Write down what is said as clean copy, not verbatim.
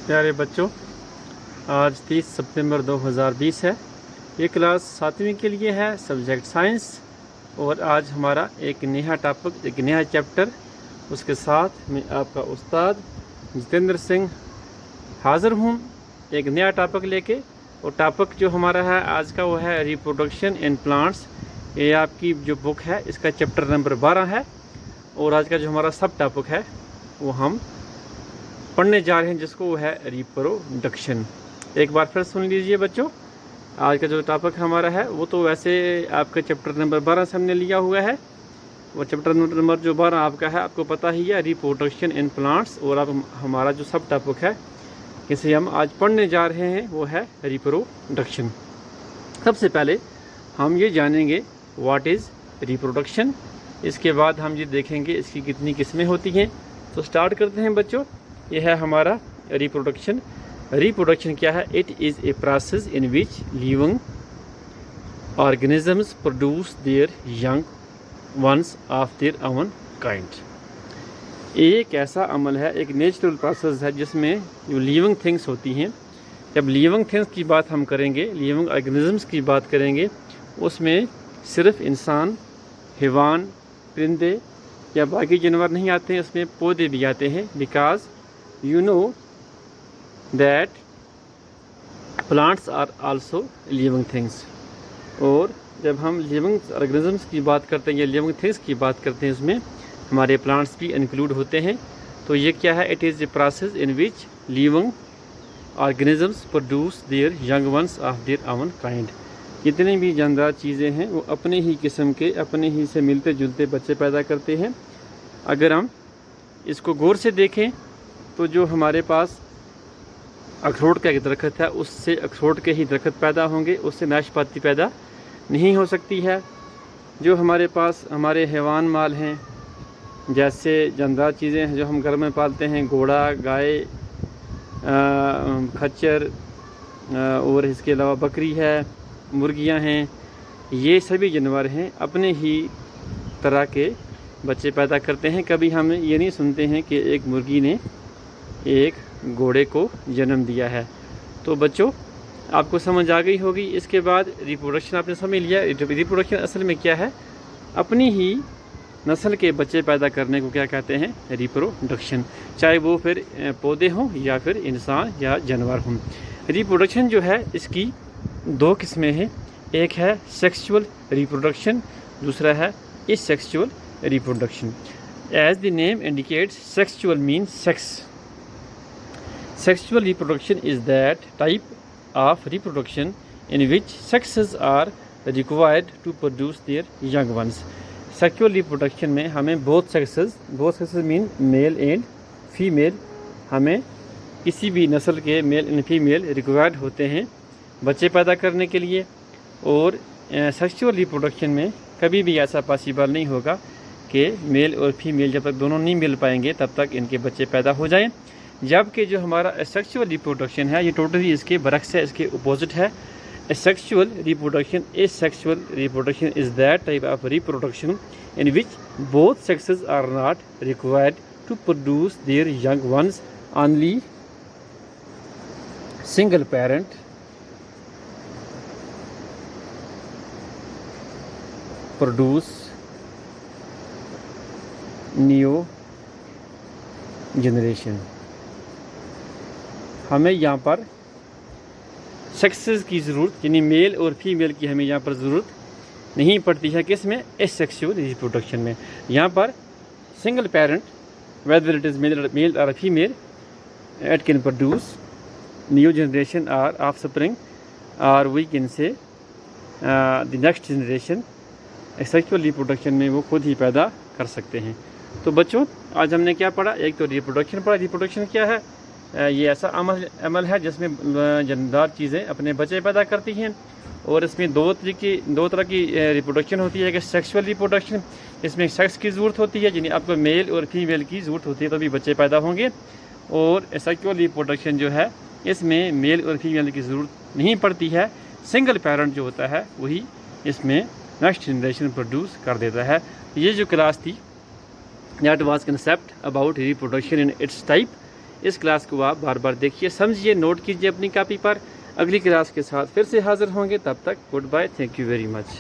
प्यारे बच्चों, आज 30 सितंबर 2020 है। ये क्लास 7वीं के लिए है, सब्जेक्ट साइंस। और आज हमारा एक नया टॉपिक, एक नया चैप्टर, उसके साथ मैं आपका उस्ताद जितेंद्र सिंह हाज़िर हूँ एक नया टॉपिक लेके। और टॉपिक जो हमारा है आज का वो है रिप्रोडक्शन इन प्लांट्स। ये आपकी जो बुक है इसका चैप्टर नंबर 12 है। और आज का जो हमारा सब टॉपिक है वो हम पढ़ने जा रहे हैं, जिसको वो है रिप्रोडक्शन। एक बार फिर सुन लीजिए बच्चों, आज का जो टॉपिक हमारा है वो तो वैसे आपके चैप्टर नंबर 12 से हमने लिया हुआ है। वो चैप्टर नंबर जो 12 आपका है, आपको पता ही है, रिप्रोडक्शन इन प्लांट्स। और अब हमारा जो सब टॉपिक है जिसे हम आज पढ़ने जा रहे हैं वो है रिप्रोडक्शन। सबसे पहले हम ये जानेंगे व्हाट इज़ रिप्रोडक्शन। इसके बाद हम ये देखेंगे इसकी कितनी किस्में होती हैं। तो स्टार्ट करते हैं बच्चों। यह है हमारा रिप्रोडक्शन। रिप्रोडक्शन क्या है? It is a process in which living organisms produce their young once of their own kind. एक ऐसा अमल है, एक नेचुरल प्रोसेस है जिसमें जो लिविंग थिंग्स होती हैं। जब लिविंग थिंग्स की बात हम करेंगे, लिविंग ऑर्गेनिजम्स की बात करेंगे, उसमें सिर्फ इंसान, हैवान, परिंदे या बाकी जानवर नहीं आते हैं, उसमें पौधे भी आते हैं। Because you know that plants are also living things। और जब हम लिविंग ऑर्गेनिजम्स की बात करते हैं या लिविंग थिंग्स की बात करते हैं, उसमें हमारे प्लांट्स भी इंक्लूड होते हैं। तो ये क्या है? It is a process in which living organisms produce their young once of their own kind. जितनी भी जानदार चीज़ें हैं वो अपने ही किस्म के, अपने ही से मिलते जुलते बच्चे पैदा करते हैं। अगर हम इसको गौर से देखें तो जो हमारे पास अखरोट का एक दरख्त है, उससे अखरोट के ही दरख्त पैदा होंगे, उससे नाशपाती पैदा नहीं हो सकती है। जो हमारे पास हमारे हैवान माल हैं, जैसे जानदार चीज़ें हैं जो हम घर में पालते हैं, घोड़ा, गाय, खच्चर, और इसके अलावा बकरी है, मुर्गियां हैं, ये सभी जानवर हैं अपने ही तरह के बच्चे पैदा करते हैं। कभी हम ये नहीं सुनते हैं कि एक मुर्गी ने एक घोड़े को जन्म दिया है। तो बच्चों, आपको समझ आ गई होगी। इसके बाद रिप्रोडक्शन आपने समझ लिया। रिप्रोडक्शन असल में क्या है? अपनी ही नस्ल के बच्चे पैदा करने को क्या कहते हैं? रिप्रोडक्शन। चाहे वो फिर पौधे हों या फिर इंसान या जानवर हों। रिप्रोडक्शन जो है इसकी दो किस्में हैं। एक है सेक्सुअल रिप्रोडक्शन, दूसरा है asexual reproduction. As the name indicates, sexual means sex. Sexual reproduction is that type of reproduction in which sexes are required to produce their young ones। Sexual reproduction में हमें both sexes mean male and female, हमें किसी भी नस्ल के male and female required होते हैं बच्चे पैदा करने के लिए। और सेक्सुअल रिप्रोडक्शन में कभी भी ऐसा पॉसिबल नहीं होगा कि मेल और फीमेल जब तक दोनों नहीं मिल पाएंगे तब तक इनके बच्चे पैदा हो जाएं। जबकि जो हमारा सेक्सुअल रिप्रोडक्शन है ये टोटली इसके बरक्स है, इसके अपोजिट है। Sexual reproduction is that type of reproduction in which both sexes are not required to produce their young ones, only single parent produce new generation. हमें यहाँ पर सेक्सेस की ज़रूरत, यानी मेल और फीमेल की हमें यहाँ पर ज़रूरत नहीं पड़ती है। किस में? एसेक्सुअल रिप्रोडक्शन में। यहाँ पर single parent, whether it is male और female, it can produce new generation और ऑफस्प्रिंग, और we can say the next generation. Asexual reproduction में वो खुद ही पैदा कर सकते हैं। तो बच्चों, आज हमने क्या पढ़ा? एक तो रिप्रोडक्शन पढ़ा। रिप्रोडक्शन क्या है? ये ऐसा अमल है जिसमें जानदार चीज़ें अपने बच्चे पैदा करती हैं। और इसमें दो तरह की रिप्रोडक्शन होती है। कि सेक्सुअल रिप्रोडक्शन, इसमें सेक्स की ज़रूरत होती है, यानी आपको मेल और फीमेल की ज़रूरत होती है तभी बच्चे पैदा होंगे। और सेक्सुअल रिप्रोडक्शन जो है इसमें मेल और फीमेल की ज़रूरत नहीं पड़ती है। सिंगल पेरेंट जो होता है वही इसमें नेक्स्ट जनरेशन प्रोड्यूस कर देता है। ये जो क्लास थी, that was concept about reproduction in its type। इस क्लास को आप बार बार देखिए, समझिए, नोट कीजिए अपनी कॉपी पर। अगली क्लास के साथ फिर से हाज़िर होंगे, तब तक good bye, thank you very much.